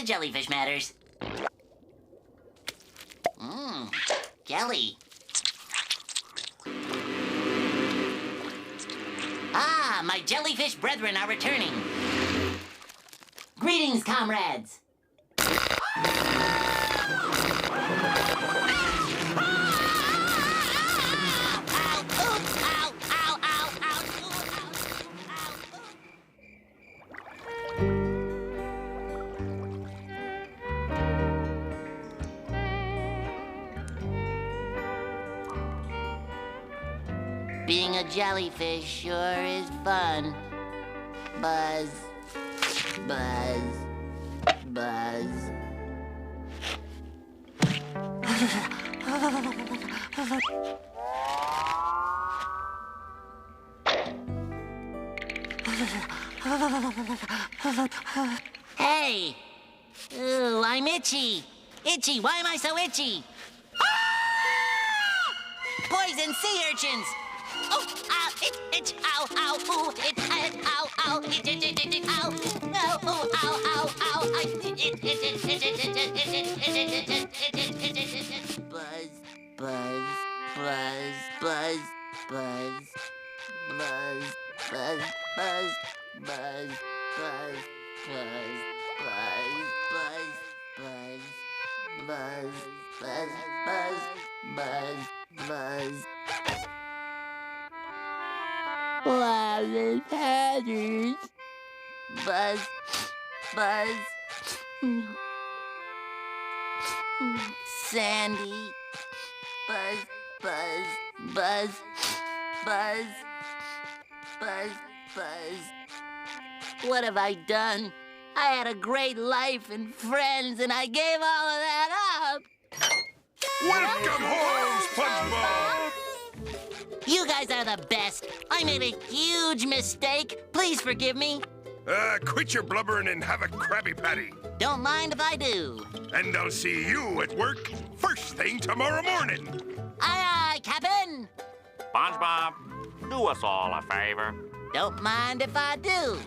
the jellyfish matters. Mmm, jelly. Ah, my jellyfish brethren are returning. Greetings, comrades. Being a jellyfish sure is fun. Buzz, buzz, buzz. Hey! Ooh, I'm itchy. Itchy, why am I so itchy? Ah! Poison sea urchins! Oh, ow, itch, ow, ow, ooh, ow, ow, itch, ow, no, ooh, ow, ow, ow, buzz, buzz, buzz, buzz, buzz, buzz, buzz, buzz, buzz, buzz, buzz, buzz, buzz, buzz, buzz, buzz, buzz. Lavin patterns. Buzz, buzz. Sandy. Buzz, buzz, buzz, buzz, buzz, buzz. What have I done? I had a great life and friends, and I gave all of that up. Welcome home, Spongebob! You guys are the best. I made a huge mistake. Please forgive me. Quit your blubbering and have a Krabby Patty. Don't mind if I do. And I'll see you at work first thing tomorrow morning. Aye, aye, Captain. SpongeBob, do us all a favor. Don't mind if I do.